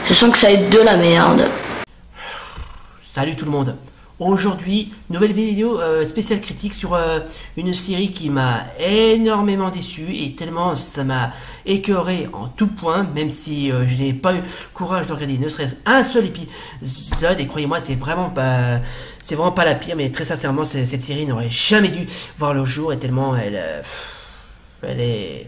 Je sens que ça va être de la merde. Salut tout le monde. Aujourd'hui, nouvelle vidéo spéciale critique sur une série qui m'a énormément déçu et tellement ça m'a écœuré en tout point, même si je n'ai pas eu courage de regarder ne serait-ce un seul épisode. Et croyez-moi, c'est vraiment pas la pire, mais très sincèrement, cette série n'aurait jamais dû voir le jour et tellement elle est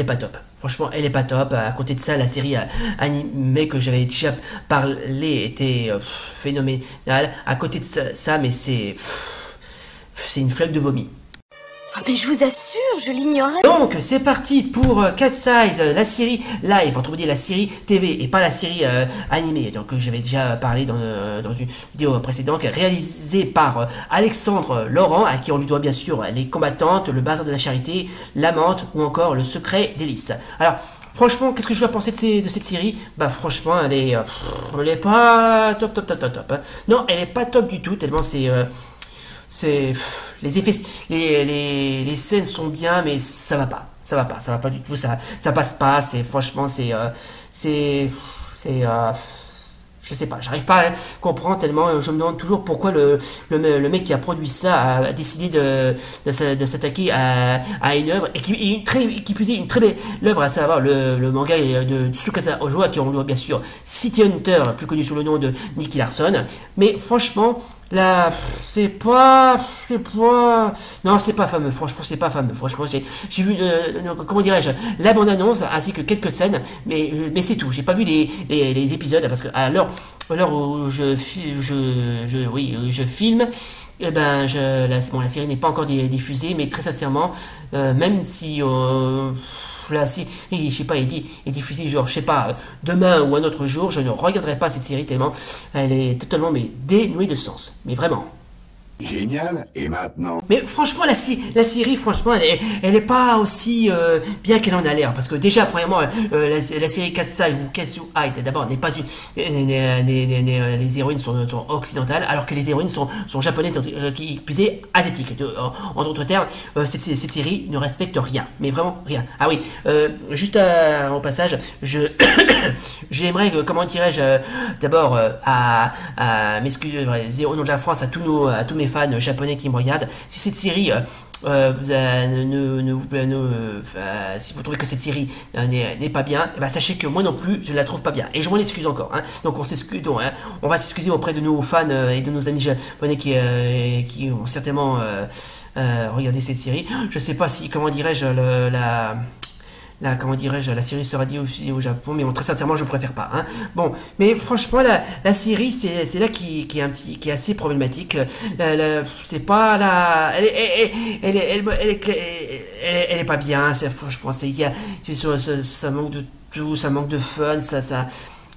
pas top. Franchement, elle est pas top. À côté de ça, la série animée que j'avais déjà parlé était phénoménale. À côté de ça, mais c'est une flaque de vomi. Ah mais je vous assure, je l'ignorais. Donc, c'est parti pour Cat Size, la série live, entre dire la série TV et pas la série animée. Donc, j'avais déjà parlé dans une vidéo précédente, réalisée par Alexandre Laurent, à qui on lui doit bien sûr Les Combattantes, Le Bazar de la Charité, L'Amante ou encore Le Secret d'Hélice. Alors, franchement, qu'est-ce que je dois penser de cette série? Bah, franchement, elle est pas top. Hein. Non, elle est pas top du tout, tellement les effets, les scènes sont bien, mais ça va pas du tout, ça passe pas. Franchement, je sais pas, j'arrive pas à comprendre tellement je me demande toujours pourquoi le mec qui a produit ça a décidé de s'attaquer à une œuvre et qui plus est une très belle œuvre, à savoir le manga de Tsukasa Ojo, à qui on doit bien sûr City Hunter, plus connu sous le nom de Nicky Larson. Mais franchement, là, non, c'est pas fameux, franchement, c'est pas fameux. Franchement, j'ai vu, comment dirais-je, la bande-annonce ainsi que quelques scènes, mais c'est tout. J'ai pas vu les épisodes parce que à l'heure où je filme, eh ben, la série n'est pas encore diffusée, mais très sincèrement, même si la série, je sais pas, est diffusée genre, je sais pas, demain ou un autre jour, je ne regarderai pas cette série tellement elle est totalement dénuée de sens. Mais vraiment. Génial, et maintenant? Mais franchement, la série, franchement, elle est pas aussi bien qu'elle en a l'air. Parce que déjà, premièrement, la série Katsai ou Katsu Hide, d'abord, n'est pas une. Les héroïnes sont occidentales, alors que les héroïnes sont japonaises, qui plus est asiatiques. En d'autres termes, cette série ne respecte rien. Mais vraiment rien. Ah oui, juste au passage, j'aimerais, comment dirais-je, d'abord, à m'excuser au nom de la France, à tous mes fans japonais qui me regardent, si cette série si vous trouvez que cette série n'est pas bien, eh ben, sachez que moi non plus je la trouve pas bien et je m'en excuse encore, hein. Donc on va s'excuser auprès de nos fans et de nos amis japonais qui ont certainement regardé cette série. Je sais pas si, comment dirais-je, la série sera diffusée au Japon, mais bon, très sincèrement, je préfère pas. Hein. Bon, mais franchement, la série, c'est là qui est assez problématique. C'est pas la, elle est pas bien. Franchement, ça manque de tout, ça manque de fun,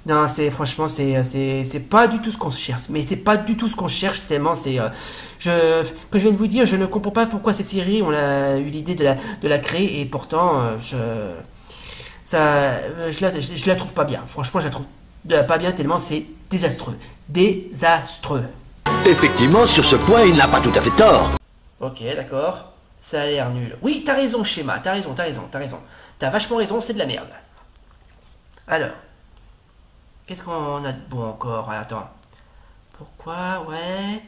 non, franchement, c'est pas du tout ce qu'on cherche. Mais c'est pas du tout ce qu'on cherche tellement que je viens de vous dire, je ne comprends pas pourquoi cette série, on a eu l'idée de la créer et pourtant, je la trouve pas bien. Franchement, je la trouve pas bien tellement c'est désastreux. Désastreux. Effectivement, sur ce point, il n'a pas tout à fait tort. Ok, d'accord. Ça a l'air nul. Oui, t'as raison, Schéma. T'as raison. T'as vachement raison, c'est de la merde. Alors. Qu'est-ce qu'on a de bon encore? Attends. Pourquoi? Ouais.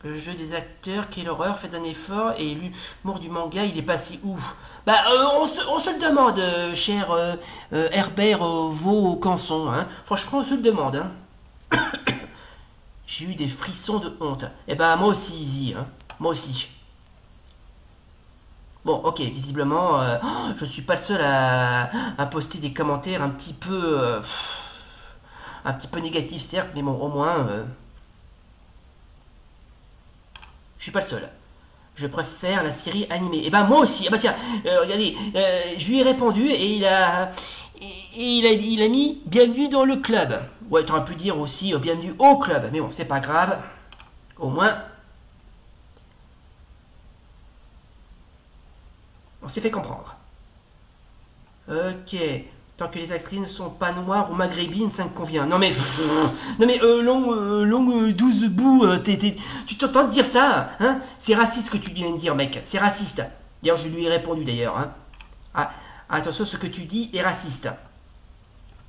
Le jeu des acteurs, quelle horreur, faites un effort. Et l'humour du manga, il est passé où? Bah, on se le demande, cher Herbert Vaucanson. Hein. Franchement, on se le demande. Hein. J'ai eu des frissons de honte. Eh ben, moi aussi, Izzy. Hein. Moi aussi. Bon, ok, visiblement, je suis pas le seul à poster des commentaires un petit peu négatif, certes, mais bon, au moins, je suis pas le seul. Je préfère la série animée. Et ben moi aussi. Ah bah tiens, regardez, je lui ai répondu et il a mis bienvenue dans le club. Ouais, tu aurais pu dire aussi bienvenue au club, mais bon, c'est pas grave. Au moins, on s'est fait comprendre. Ok. Tant que les actrices ne sont pas noires ou maghrébines, ça me convient. Non mais, long 12 bouts, tu t'entends dire ça, hein? C'est raciste ce que tu viens de dire, mec. C'est raciste. D'ailleurs, je lui ai répondu d'ailleurs, hein. Ah, attention, ce que tu dis est raciste.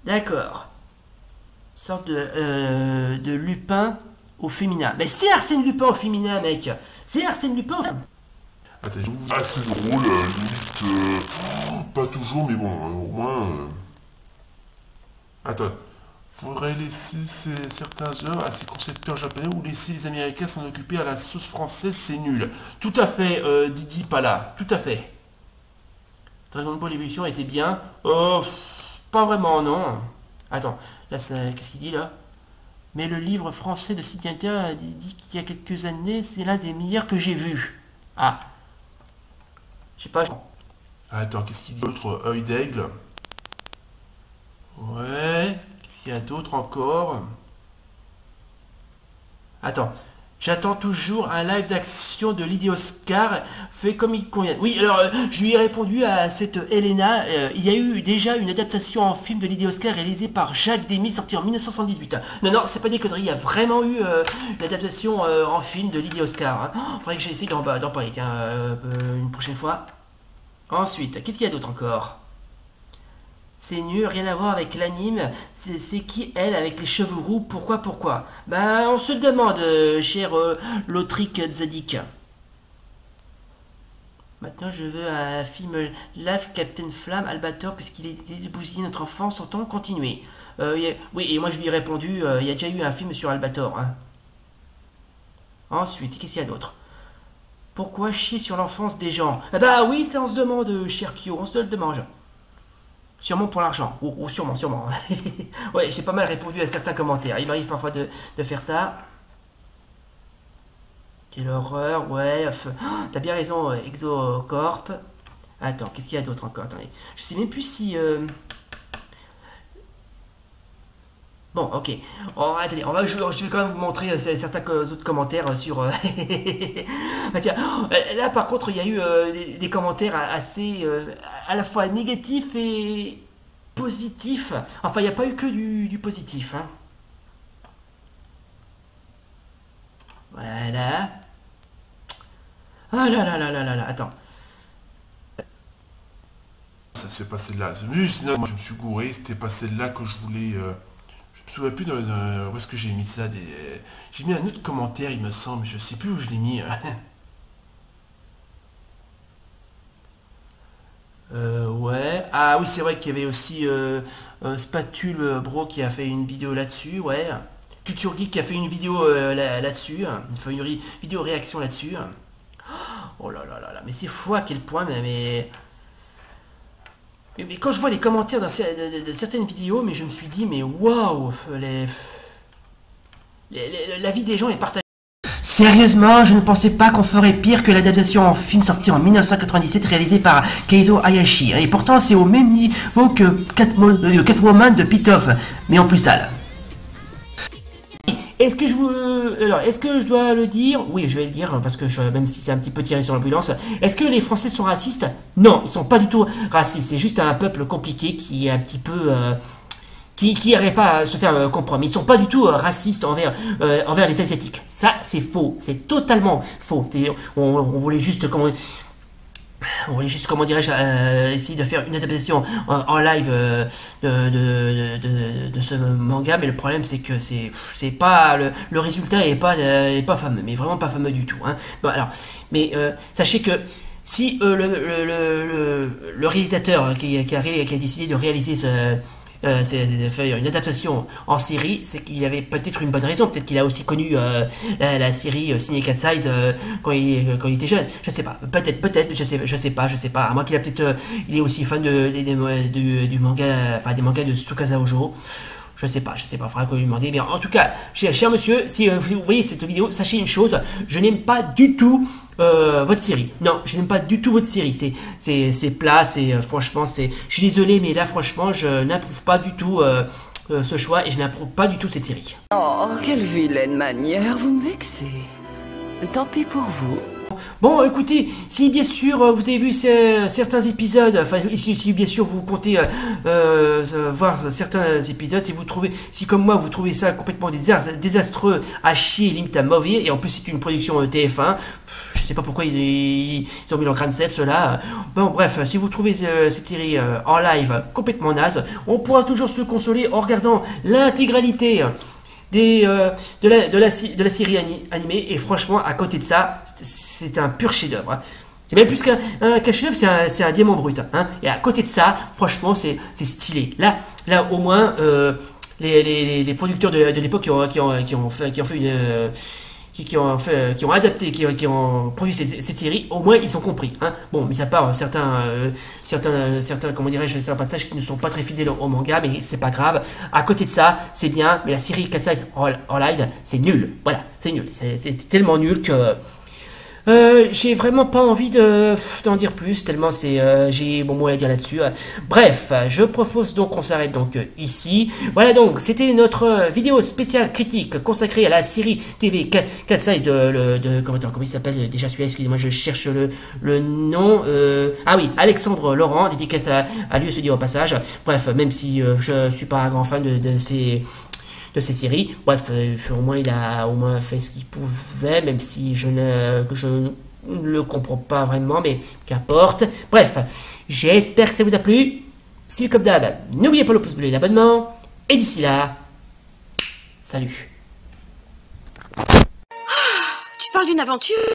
D'accord. sorte de Lupin au féminin. Mais c'est Arsène Lupin au féminin, mec. C'est Arsène Lupin au féminin. Attends, assez drôle, limite, pas toujours, mais bon, au moins... Attends, faudrait laisser certaines œuvres à ces concepteurs japonais ou laisser les Américains s'en occuper à la sauce française, c'est nul. Tout à fait, Didi Pala, tout à fait. Dragon Ball Evolution était bien. Oh, pas vraiment, non. Attends, là, qu'est-ce qu'il dit, là? Mais le livre français de Sidney Hunter dit qu'il y a quelques années, c'est l'un des meilleurs que j'ai vus. Ah. Je sais pas. Attends, qu'est-ce qu'il dit d'autre? Œil d'aigle. Ouais. Qu'est-ce qu'il y a d'autre encore? Attends. J'attends toujours un live d'action de Lydie Oscar fait comme il convient. Oui, alors je lui ai répondu à cette Elena. Il y a eu déjà une adaptation en film de Lydie Oscar réalisée par Jacques Demy, sortie en 1978. Non, non, c'est pas des conneries. Il y a vraiment eu une adaptation en film de Lydie Oscar. Hein. Oh, faudrait que j'essaie d'en parler, tiens, une prochaine fois. Ensuite, qu'est-ce qu'il y a d'autre encore? C'est nul, rien à voir avec l'anime. C'est qui elle avec les cheveux roux? Pourquoi? Ben, on se le demande, cher Lothric Zadik. Maintenant, je veux un film live Captain Flamme, Albator, puisqu'il a bousillé notre enfance. Autant continuer. Oui, et moi je lui ai répondu, il y a déjà eu un film sur Albator. Hein. Ensuite, qu'est-ce qu'il y a d'autre? Pourquoi chier sur l'enfance des gens? Ah bah oui, ça on se demande, cher Kyo, on se le demande. Sûrement pour l'argent, ou sûrement. Ouais, j'ai pas mal répondu à certains commentaires. Il m'arrive parfois de faire ça. Quelle horreur, ouais. T'as bien raison, Exocorp. Attends, qu'est-ce qu'il y a d'autre encore? Attendez. Je sais même plus si... Bon, ok. Oh, attendez, je vais quand même vous montrer certains autres commentaires sur... Ah, tiens, là par contre, il y a eu des commentaires assez à la fois négatifs et positifs. Enfin, il n'y a pas eu que du positif. Hein. Voilà. Ah là là là là là là, attends. Ça c'est pas celle-là. Sinon, moi je me suis gouré, c'était pas celle-là que je voulais... Je me souviens plus où est-ce que j'ai mis ça. J'ai mis un autre commentaire, il me semble, je sais plus où je l'ai mis. Ouais. Ah oui, c'est vrai qu'il y avait aussi Spatule Bro qui a fait une vidéo là-dessus, ouais. Culture Geek qui a fait une vidéo là-dessus, enfin une vidéo réaction là-dessus. Oh là là là là, mais c'est fou à quel point, mais quand je vois les commentaires de certaines vidéos, mais je me suis dit, mais waouh, la vie des gens est partagée. Sérieusement, je ne pensais pas qu'on ferait pire que l'adaptation en film sorti en 1997 réalisée par Keizo Hayashi. Et pourtant, c'est au même niveau que Catwoman de Pitoff, mais en plus sale. Est-ce que je dois le dire? Oui, je vais le dire, parce que même si c'est un petit peu tiré sur l'ambulance. Est-ce que les Français sont racistes? Non, ils sont pas du tout racistes. C'est juste un peuple compliqué qui est un petit peu... qui n'arrive pas à se faire comprendre. Mais ils sont pas du tout racistes envers les Asiatiques. Ça, c'est faux. C'est totalement faux. On voulait juste... comment dirais-je, essayer de faire une adaptation en live de ce manga, mais le problème c'est que c'est pas le résultat est pas fameux, mais vraiment pas fameux du tout. Hein. Bon, alors, mais sachez que si le réalisateur qui a décidé de réaliser une adaptation en série, c'est qu'il avait peut-être une bonne raison. Peut-être qu'il a aussi connu la série Ciné Cat Size quand il était jeune. Je sais pas. Peut-être. Je sais pas. À moins qu'il a peut-être, il est aussi fan du manga, enfin des mangas de Tsukasa Ojo. Je sais pas, faudra qu'on lui demande. Mais en tout cas, cher monsieur, si vous voyez cette vidéo, sachez une chose, je n'aime pas du tout votre série. Non, je n'aime pas du tout votre série. C'est plat, franchement, je suis désolé, mais là, franchement, je n'approuve pas du tout ce choix et je n'approuve pas du tout cette série. Oh, quelle vilaine manière, vous me vexez. Tant pis pour vous. Bon, écoutez, si bien sûr vous avez vu certains épisodes, enfin si bien sûr vous comptez voir certains épisodes, si comme moi vous trouvez ça complètement désastreux, à chier, limite à mauvais, et en plus c'est une production TF1, je sais pas pourquoi ils ont mis leur grain de sel, ceux-là. Bon, bref, si vous trouvez cette série en live complètement naze, on pourra toujours se consoler en regardant l'intégralité de la série animée. Et franchement, à côté de ça, c'est un pur chef-d'œuvre. Hein. C'est même plus qu'un chef-d'œuvre, c'est un diamant brut. Hein. Et à côté de ça, franchement, c'est stylé. Là, au moins, les producteurs de l'époque qui ont adapté, qui ont produit cette série, au moins ils ont compris. Hein. Bon, mais ça part certains, comment dirais-je, certains passages qui ne sont pas très fidèles au manga, mais c'est pas grave. À côté de ça, c'est bien, mais la série Cat's Eyes en live, c'est nul. Voilà, c'est nul. C'est tellement nul que j'ai vraiment pas envie d'en dire plus, tellement j'ai mon mot à dire là-dessus. Bref, je propose donc qu'on s'arrête donc ici. Voilà, donc c'était notre vidéo spéciale critique consacrée à la série TV Cat's Eyes comment il s'appelle déjà celui-là, excusez-moi, je cherche le nom. Ah oui, Alexandre Laurent, dédicace à lui, se dit au passage. Bref, même si je suis pas un grand fan de ces séries. Bref, au moins il a fait ce qu'il pouvait, même si je ne le comprends pas vraiment, mais qu'importe. Bref, j'espère que ça vous a plu. Si comme d'hab, n'oubliez pas le pouce bleu et l'abonnement. Et d'ici là, salut. Tu parles d'une aventure?